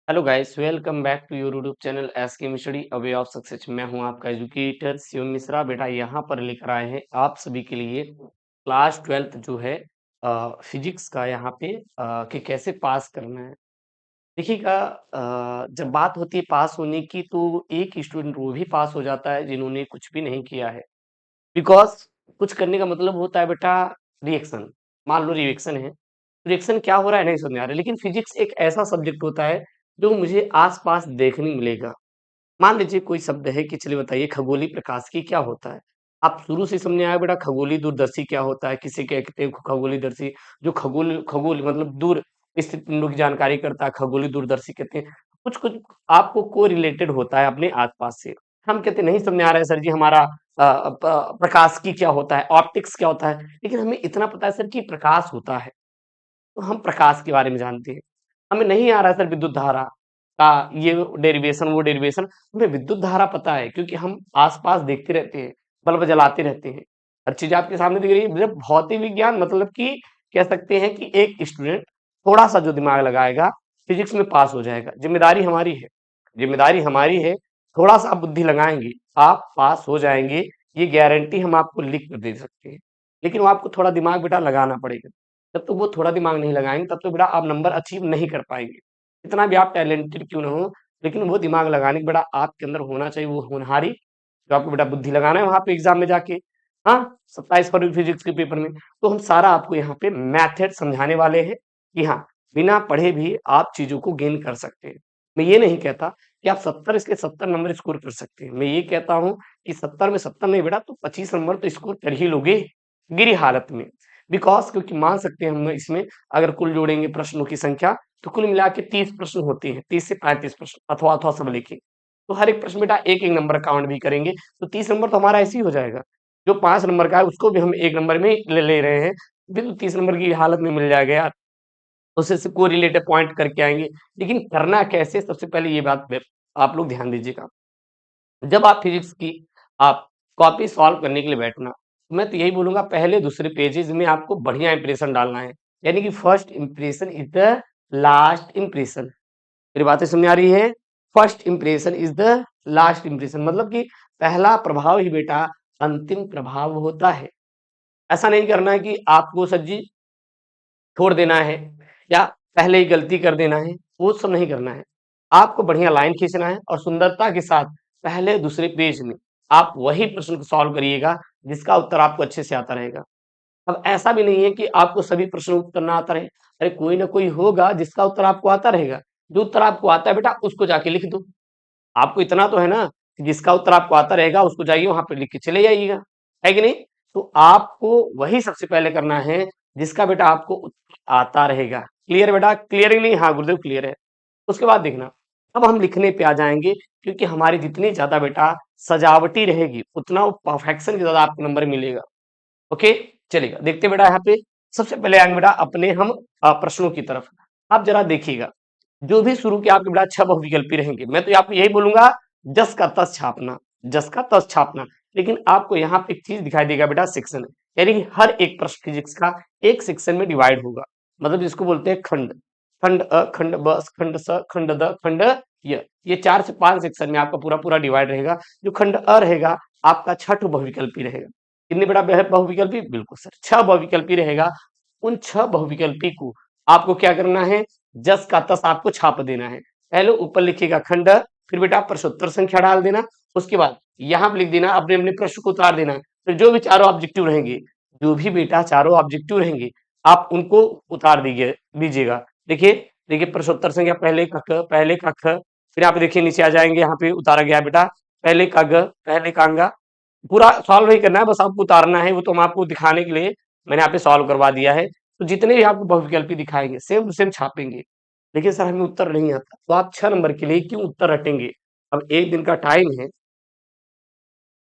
Hello guys, welcome back to your YouTube channel S K मिस्टडी अ way of success. मैं हूं आपका educator Shiv Mishra. बेटा यहाँ पर लेकर आए हैं आप सभी के लिए क्लास 12th जो है फिजिक्स का यहाँ पे कि कैसे पास करना है। देखिएगा, जब बात होती है पास होने की तो एक स्टूडेंट वो भी पास हो जाता है जिन्होंने कुछ भी नहीं किया है। बिकॉज कुछ करने का मतलब होता है बेटा रिएक्शन। मान लो रिएक्शन है, रिएक्शन क्या हो रहा है नहीं समझ आ रहा है, लेकिन फिजिक्स एक ऐसा सब्जेक्ट होता है जो मुझे आस-पास देखने मिलेगा। मान लीजिए कोई शब्द है कि चलिए बताइए खगोलीय प्रकाशिकी क्या होता है? आप शुरू से समझ में आया बेटा खगोलीय दूरदर्शी क्या होता है? किसे कहते हैं खगोलीयदर्शी? जो खगोल खगोल मतलब दूर स्थित पिंडों की जानकारी करता है, खगोलीय दूरदर्शी कहते हैं। कुछ-कुछ आपको को-रिलेटेड होता है अपने आस-पास से। हम कहते हैं नहीं समझ में आ रहा है सर जी हमारा प्रकाशिकी क्या होता है? ऑप्टिक्स क्या होता है? लेकिन हमें इतना पता है सर कि प्रकाश होता है। तो हम प्रकाश के बारे में जानते हैं। हमें नहीं आ रहा है सर विद्युत धारा का ये डेरिवेशन वो डेरिवेशन, हमें विद्युत धारा पता है क्योंकि हम आस-पास देखते रहते हैं, बल्ब जलाते रहते हैं। हर चीज़ आपके सामने दिख रही है। जब भौतिक विज्ञान मतलब कि कह सकते हैं कि एक स्टूडेंट थोड़ा-सा जो दिमाग लगाएगा, फिजिक्स में पास हो जाएगा। ज़िम्मेदारी हमारी है, ज़िम्मेदारी हमारी है। थोड़ा-सा आप बुद्धि लगाएँगे, आप पास हो जाएँगे। ये गारंटी हम आपको लिख कर दे सकते हैं। लेकिन वो आपको थोड़ा दिमाग बेटा लगाना पड़ेगा। जब तक वो थोड़ा दिमाग नहीं लगाएँगे तब तक बेटा आप नंबर अचीव नहीं कर पाएँगे। कितना भी आप टैलेंटेड क्यों ना हो, लेकिन वो दिमाग लगाने की बेटा आपके अंदर होना चाहिए, वो होनहारी जो आपको बेटा बुद्धि लगाना है वहाँ पे एग्ज़ाम में जाके। हाँ, 27 फरवरी फिज़िक्स के पेपर में। तो हम सारा आपको यहाँ पे मेथड समझाने वाले हैं कि हाँ, बिना पढ़े भी आप चीज़ों को गेन कर सकते हैं। मैं ये नहीं कहता कि आप 70 इसके 70 नंबर स्कोर कर सकते हैं। मैं ये कहता हूँ कि 70 में 70 नहीं बेटा तो 25 नंबर तो स्कोर कर ही लोगे, गिरी हालत में। बिकॉज़ क्योंकि मान सकते हैं हम इसमें अगर कुल जोड़ेंगे प्रश्नों की संख्या तो कुल मिला के 30 प्रश्न होते हैं, 30 से 35 प्रश्न अथवा सब लिखे। तो हर एक प्रश्न बेटा 1-1 नंबर काउंट भी करेंगे, तो 30 नंबर तो हमारा ऐसे ही हो जाएगा। जो 5 नंबर का है उसको भी हम 1 नंबर में ले ले रहे हैं, भी तो 30 नंबर की हालत में मिल जाएगा यार। उससे से कोरिलेटेड पॉइंट करके आएँगे। लेकिन करना कैसे सबसे पहले ये बात आप लोग ध्यान दीजिएगा। जब आप फिजिक्स की आप कॉपी सॉल्व करने के लिए बैठना, मैं तो यही बोलूँगा पहले दूसरे पेजेज़ में आपको बढ़िया इंप्रेशन डालना है। यानी कि first impression is the last impression. मेरी बातें समझ में आ रही है? First impression is the last impression मतलब कि पहला प्रभाव ही बेटा अंतिम प्रभाव होता है। ऐसा नहीं करना है कि आपको सर जी छोड़ देना है या पहले ही गलती कर देना है, वो सब नहीं करना है। आपको बढ़िया लाइन खींचना है और सुंदरता के साथ पहले दूसरे पेज में आप वही प्रश्न को सॉल्व करिएगा जिसका उत्तर आपको अच्छे से आता रहेगा। अब ऐसा भी नहीं है कि आपको सभी प्रश्नों का उत्तर ना आता रहे। अरे कोई ना कोई होगा जिसका उत्तर आपको आता रहेगा। जो उत्तर आपको आता है बेटा उसको जाके लिख दो। आपको इतना तो है ना कि जिसका उत्तर आपको आता रहेगा उसको जाइए वहां पे लिख के चले जाइएगा, है कि नहीं? तो आपको वही सबसे पहले करना है जिसका बेटा आपको उत्तर आता रहेगा। क्लियर है बेटा? क्लियर है नहीं? हाँ गुरुदेव क्लियर है। उसके बाद देखना, अब हम लिखने पे आ जाएंगे क्योंकि हमारी जितनी ज्यादा बेटा सजावटी रहेगी उतना वो परफेक्शन के ज्यादा आपको नंबर मिलेगा। ओके, चलेगा। देखते हैं बेटा यहाँ पे सबसे पहले आएंगे बेटा अपने हम प्रश्नों की तरफ। आप जरा देखिएगा, जो भी शुरू के आपके बेटा 6 बहुविकल्पी रहेंगे, मैं तो आपको यही बोलूंगा जस का तस छापना, जस का तस छापना। लेकिन आपको यहाँ पे एक चीज दिखाई देगा बेटा सेक्शन, यानी कि हर एक प्रश्न फिजिक्स का एक सेक्शन में डिवाइड होगा। मतलब जिसको बोलते हैं खंड, खंड अ, खंड ब, खंड स, खंड द, खंड य। ये 4 से 5 सेक्शन में आपका पूरा पूरा डिवाइड रहेगा। जो खंड अ रहेगा आपका 6 बहुविकल्पी रहेगा। कितने बेटा बहुविकल्पी? बिल्कुल सर 6 बहुविकल्पी रहेगा। उन 6 बहुविकल्पी को आपको क्या करना है, जस का तस आपको छाप देना है। पहले ऊपर लिखिएगा खंड, फिर बेटा प्रश्नोत्तर संख्या डाल देना। उसके बाद यहाँ पे लिख देना अपने अपने प्रश्न को उतार देना। फिर जो भी चारों ऑब्जेक्टिव रहेंगे, जो भी बेटा चारों ऑब्जेक्टिव रहेंगे आप उनको उतार दीजिए दीजिएगा। देखिए देखिए प्रश्नोत्तर संख्या पहले का क, पहले का ख, फिर यहाँ पे देखिए नीचे आ जाएंगे, यहाँ पे उतारा गया बेटा पहले का ग, पहले का अंगा। पूरा सॉल्व नहीं करना है, बस आपको उतारना है। वो तो हम आपको दिखाने के लिए मैंने यहाँ पे सॉल्व करवा दिया है। तो जितने भी आपको बहुविकल्पी दिखाएंगे सेम टू सेम छापेंगे। देखिए सर हमें उत्तर नहीं आता, तो आप 6 नंबर के लिए क्यों उत्तर रटेंगे? अब एक दिन का टाइम है,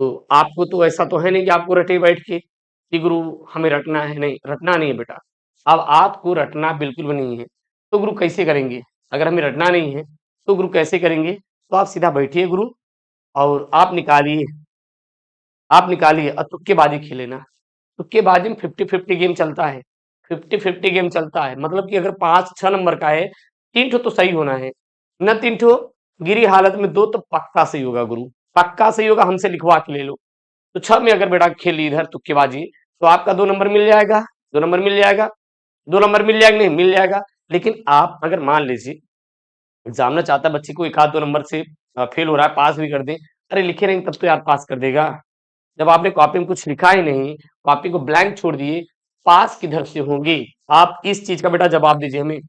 तो आपको तो ऐसा तो है नहीं कि आपको रटे बैठ के कि गुरु हमें रटना है, नहीं रटना नहीं है बेटा। अब आपको रटना बिल्कुल भी नहीं है। तो गुरु कैसे करेंगे? अगर हमें रटना नहीं है तो गुरु कैसे करेंगे? तो आप सीधा बैठिए गुरु और आप निकालिए और तुक्केबाजी खेलेना। तुक्केबाजी में 50-50 गेम चलता है। 50-50 गेम चलता है मतलब कि अगर 5-6 नंबर का है, 3 ठो तो सही होना है। न 3 ठो गिरी हालत में 2 तो पक्का सही होगा गुरु, पक्का सही होगा, हमसे लिखवा के ले लो। तो 6 में अगर बेटा खेली इधर तुक्केबाजी तो आपका 2 नंबर मिल जाएगा, 2 नंबर मिल जाएगा, 2 नंबर मिल जाएगा, नहीं मिल जाएगा। लेकिन आप अगर मान लीजिए एग्जामिनर चाहता है बच्चे को 1 आध 2 नंबर से फेल हो रहा है, पास भी कर दें, अरे लिखे नहीं तब तो यार पास कर देगा। जब आपने कॉपी में कुछ लिखा ही नहीं, कॉपी को ब्लैंक छोड़ दिए, पास किधर से होंगे? आप इस चीज का बेटा जवाब दीजिए हमें।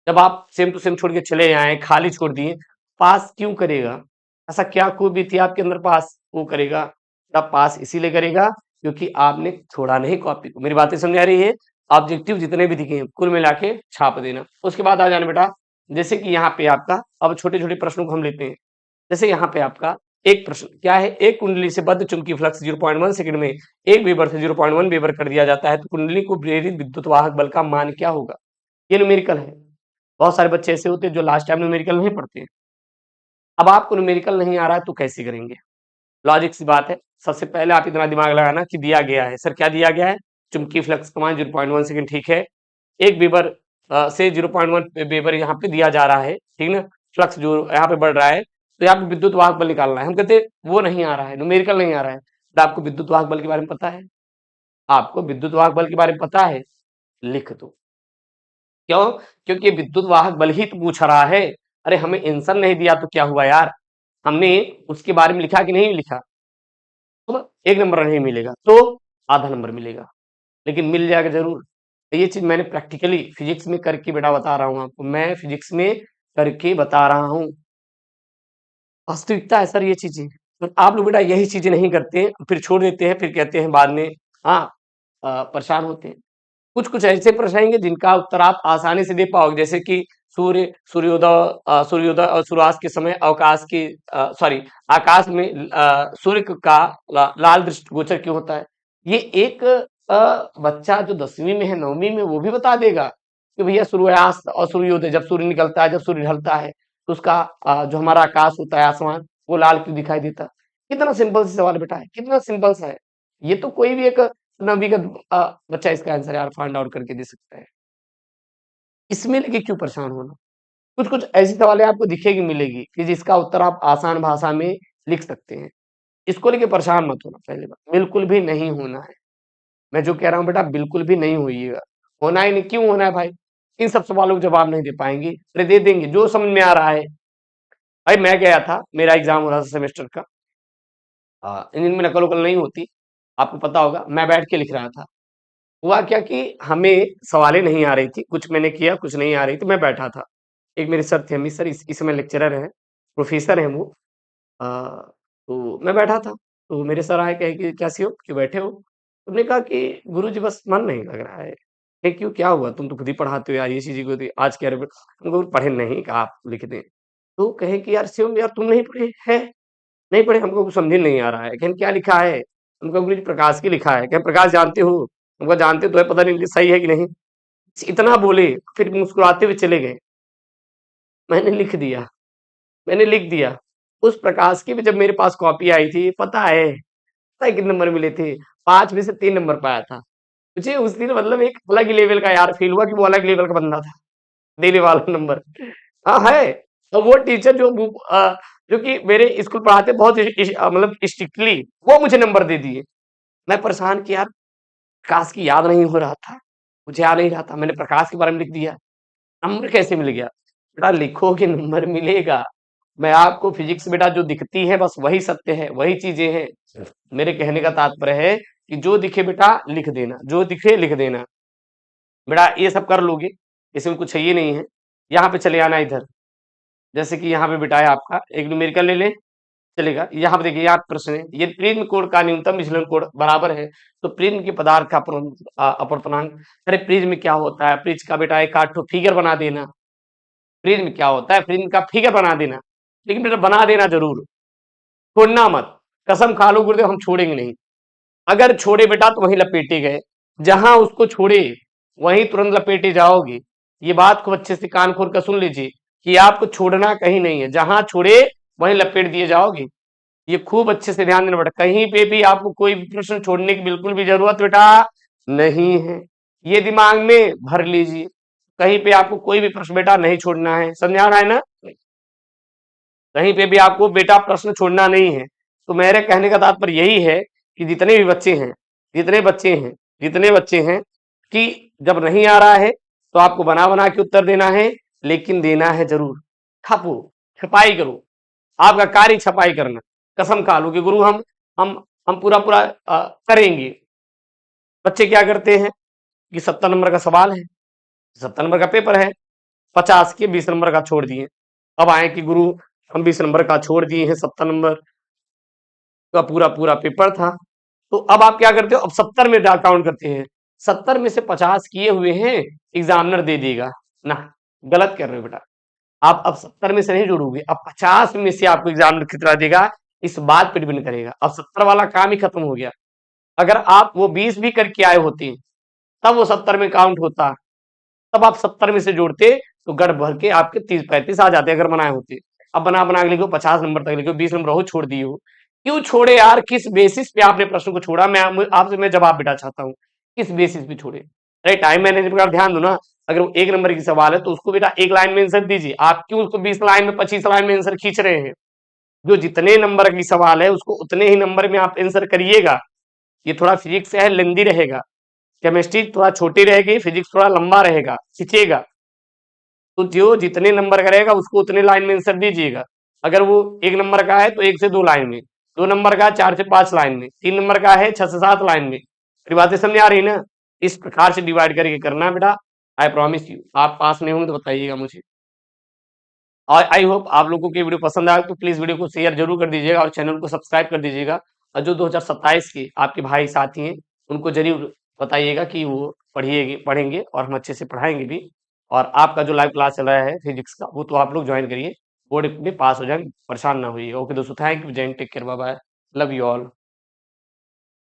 जब आप सेम टू सेम छोड़ के चले आए, खाली छोड़ दिए, पास क्यों करेगा? ऐसा क्या खूबी थी आपके अंदर पास वो करेगा? तब पास इसीलिए करेगा क्योंकि आपने छोड़ा नहीं कॉपी को। मेरी बातें समझ आ रही है? ऑब्जेक्टिव जितने भी दिखे हैं कुल मिला के छाप देना। उसके बाद आ जाना बेटा, जैसे कि यहाँ पे आपका अब छोटे छोटे प्रश्नों को हम लेते हैं। जैसे यहाँ पे आपका एक प्रश्न क्या है, एक कुंडली से बद्ध चुंबकीय फ्लक्स 0.1 सेकंड में 1 वेबर से 0.1 वेबर कर दिया जाता है, तो कुंडली को प्रेरित विद्युत वाहक बल का मान क्या होगा? ये न्यूमेरिकल है। बहुत सारे बच्चे ऐसे होते हैं जो लास्ट टाइम न्यूमेरिकल नहीं पढ़ते हैं। अब आपको न्यूमेरिकल नहीं आ रहा है तो कैसे करेंगे? लॉजिक सी बात है। सबसे पहले आप इतना दिमाग लगाना कि दिया गया है, सर क्या दिया गया है? चुंबकीय फ्लक्स का मान 0.1 सेकंड, ठीक है। 1 वेबर से 0.1 वेबर यहाँ पे दिया जा रहा है, ठीक ना। फ्लक्स जो यहाँ पे बढ़ रहा है, तो यहाँ पे विद्युत वाहक बल निकालना है। हम कहते हैं वो नहीं आ रहा है, न्यूमेरिकल नहीं आ रहा है, तो आपको विद्युत वाहक बल के बारे में पता है? आपको विद्युत वाहक बल के बारे में पता है? लिख दो। क्यों? क्योंकि विद्युत वाहक बल ही तो पूछ रहा है। अरे हमें आंसर नहीं दिया तो क्या हुआ यार, हमने उसके बारे में लिखा कि नहीं लिखा, तो 1 नंबर नहीं मिलेगा तो आधा नंबर मिलेगा, लेकिन मिल जाएगा जरूर। ये चीज मैंने प्रैक्टिकली फिजिक्स में करके बेटा बता रहा हूँ आपको, मैं फिजिक्स में करके बता रहा हूँ। वास्तविकता है सर ये चीजें। तो आप लोग बेटा यही चीजें नहीं करते हैं, फिर छोड़ देते हैं, फिर कहते हैं बाद में हाँ परेशान होते हैं। कुछ कुछ ऐसे प्रश्न आएंगे जिनका उत्तर आप आसानी से दे पाओगे, जैसे कि सूर्योदय और सूर्यास्त के समय अवकाश की सॉरी आकाश में सूर्य का लाल दृष्टिगोचर क्यों होता है? ये एक बच्चा जो 10वीं में है, 9वीं में, वो भी बता देगा कि भैया सूर्यास्त और सूर्योदय, जब सूर्य निकलता है, जब सूर्य ढलता है, तो उसका जो हमारा आकाश होता है, आसमान, वो लाल क्यों दिखाई देता है। कितना सिंपल सा सवाल बेटा है, कितना सिंपल सा है। ये तो कोई भी एक नवीगत बच्चा इसका आंसर यार फाइंड आउट करके दे सकता है। इसमें लेके क्यों परेशान होना? कुछ कुछ ऐसी सवालें आपको दिखेगी मिलेगी कि जिसका उत्तर आप आसान भाषा में लिख सकते हैं। इसको लेके परेशान मत होना, पहली बात बिल्कुल भी नहीं होना है। मैं जो कह रहा हूँ बेटा बिल्कुल भी नहीं होइएगा, होना ही नहीं। क्यों होना है भाई? इन सब सवालों के जवाब नहीं दे पाएंगे, अरे दे देंगे जो समझ में आ रहा है। भाई मैं गया था, मेरा एग्जाम हो रहा था सेमेस्टर का, इंजन में नकल उकल नहीं होती, आपको पता होगा। मैं बैठ के लिख रहा था, हुआ क्या कि हमें सवालें नहीं आ रही थी, कुछ मैंने किया, कुछ नहीं आ रही थी, मैं बैठा था। एक मेरे सर थे, अमित सर, इस समय लेक्चरर हैं, प्रोफेसर हैं वो। अ, तो मैं बैठा था, तो मेरे सर आए, कहे कि कैसे हो, क्यों बैठे हो? तुमने कहा कि गुरुजी बस मन नहीं लग रहा है। कहे क्यों, क्या हुआ? तुम तो खुद ही पढ़ाते हो यार, ये चीज़ को आज कह रहे हो। हमको पढ़े नहीं, कहा आप लिख दें। तो कहे कि यार शिवम यार तुम नहीं पढ़े हैं? नहीं पढ़े, हमको कुछ समझ ही नहीं आ रहा है। कहें क्या लिखा है? हमको गुरुजी प्रकाश की लिखा है। कहें प्रकाश जानते हो? हमको जानते तो है, पता नहीं सही है कि नहीं। इतना बोले, फिर मुस्कुराते हुए चले गए। मैंने लिख दिया, मैंने लिख दिया। उस प्रकाश की भी जब मेरे पास कॉपी आई थी, पता है कितने नंबर मिले थे? 5 में से 3 नंबर पाया था। मुझे उस दिन मतलब एक अलग ही लेवल का यार फील हुआ कि वो अलग लेवल का बंदा था, देने वाला नंबर। हाँ है। और वो टीचर जो कि मेरे स्कूल पढ़ाते बहुत मतलब स्ट्रिक्टली, वो मुझे नंबर दे दिए। मैं परेशान कि यार प्रकाश की याद नहीं हो रहा था, मुझे याद नहीं रहा था, मैंने प्रकाश के बारे में लिख दिया, नंबर कैसे मिल गया? बेटा लिखोगे नंबर मिलेगा। मैं आपको फिजिक्स बेटा जो दिखती है बस वही सत्य है, वही चीजें हैं। मेरे कहने का तात्पर्य है कि जो दिखे बेटा लिख देना, जो दिखे लिख देना। बेटा ये सब कर लोगे, इसमें कुछ है ये नहीं है। यहाँ पे चले आना इधर, जैसे कि यहाँ पे बेटा है आपका एक न्यूमेरिकल ले ले, चलेगा। यहाँ पे देखिए, यहाँ प्रश्न है, ये प्रिज्म कोण का न्यूनतम विचलन कोण बराबर है, तो प्रिज्म के पदार्थ का अपवर्तनांक। अरे प्रिज्म क्या होता है? प्रिज्म का बेटा एक आठ ठो फिगर बना देना। प्रिज्म क्या होता है? प्रिज्म का फिगर बना देना, लेकिन बेटा बना देना जरूर, छोड़ना मत। कसम खा लो गुरुदेव हम छोड़ेंगे नहीं। अगर छोड़े बेटा तो वहीं लपेटे गए, जहां उसको छोड़े वहीं तुरंत लपेटे जाओगे। ये बात को अच्छे से कान खोल कर सुन लीजिए कि आपको छोड़ना कहीं नहीं है, जहां छोड़े वहीं लपेट दिए जाओगे। ये खूब अच्छे से ध्यान देना बेटा, कहीं पे भी आपको कोई भी प्रश्न छोड़ने की बिल्कुल भी जरूरत बेटा नहीं है। ये दिमाग में भर लीजिए, कहीं पे आपको कोई भी प्रश्न बेटा नहीं छोड़ना है। समझ आ रहा है ना? कहीं पे भी आपको बेटा प्रश्न छोड़ना नहीं है। तो मेरे कहने का तात्पर्य यही है कि जितने भी बच्चे हैं, जितने बच्चे हैं, जितने बच्चे हैं कि जब नहीं आ रहा है तो आपको बना बना के उत्तर देना है, लेकिन देना है जरूर। छापो, छपाई करो, आपका कार्य छपाई करना। कसम खा लो कि गुरु हम पूरा पूरा करेंगे। बच्चे क्या करते हैं कि 70 नंबर का सवाल है, 70 नंबर का पेपर है, 50 के 20 नंबर का छोड़ दिए। अब आए कि गुरु हम 20 नंबर का छोड़ दिए हैं, 70 नंबर का पूरा पूरा पेपर था। तो अब आप क्या करते हो, अब 70 में काउंट करते हैं, 70 में से 50 किए हुए हैं, एग्जामिनर दे देगा ना। गलत कर रहे हो बेटा। आप अब 70 में से नहीं जोड़ोगे, अब 50 में से आपको एग्जामिनर कितना देगा, इस बात पर डिपेंड करेगा। अब 70 वाला काम ही खत्म हो गया। अगर आप वो 20 भी करके आए होते तब वो 70 में काउंट होता, तब आप 70 में से जोड़ते तो गढ़ भर के आपके 30-35 आ जाते अगर बनाए होते। अब बना बना के लिखो 50 नंबर तक लिखो, 20 नंबर हो छोड़ दिए हो। क्यों छोड़े यार, किस बेसिस पे आपने प्रश्न को छोड़ा, मैं आपसे मैं जवाब बेटा चाहता हूँ, किस बेसिस पे छोड़े। अरे टाइम मैनेजमेंट का ध्यान दो ना। अगर वो 1 नंबर की सवाल है तो उसको बेटा 1 लाइन में आंसर दीजिए। आप क्यों उसको 20 लाइन में 25 लाइन में आंसर खींच रहे हैं। जो जितने नंबर की सवाल है उसको उतने ही नंबर में आप आंसर करिएगा। ये थोड़ा फिजिक्स है, लेंदी रहेगा, केमिस्ट्री थोड़ा छोटी रहेगी, फिजिक्स थोड़ा लंबा रहेगा, खींचेगा। तो जो जितने नंबर का रहेगा उसको उतने लाइन में आंसर दीजिएगा। अगर वो 1 नंबर का है तो 1 से 2 लाइन में, 2 नंबर का 4 से 5 लाइन में, 3 नंबर का है 6 से 7 लाइन में। मेरी बातें समझ आ रही ना। इस प्रकार से डिवाइड करके करना बेटा। आई प्रॉमिस यू, आप पास नहीं होंगे तो बताइएगा मुझे। और आई होप आप लोगों को ये वीडियो पसंद आया, तो प्लीज वीडियो को शेयर जरूर कर दीजिएगा और चैनल को सब्सक्राइब कर दीजिएगा। और जो 2027 के आपके भाई साथी हैं उनको जरूर बताइएगा कि वो पढ़ेंगे और हम अच्छे से पढ़ाएंगे भी। और आपका जो लाइव क्लास चल रहा है फिजिक्स का, वो तो आप लोग ज्वाइन करिए, बोर्ड में पास हो जाए, परेशान ना होइए। ओके दोस्तों, thank you, Jain, take care, bye bye, love you all.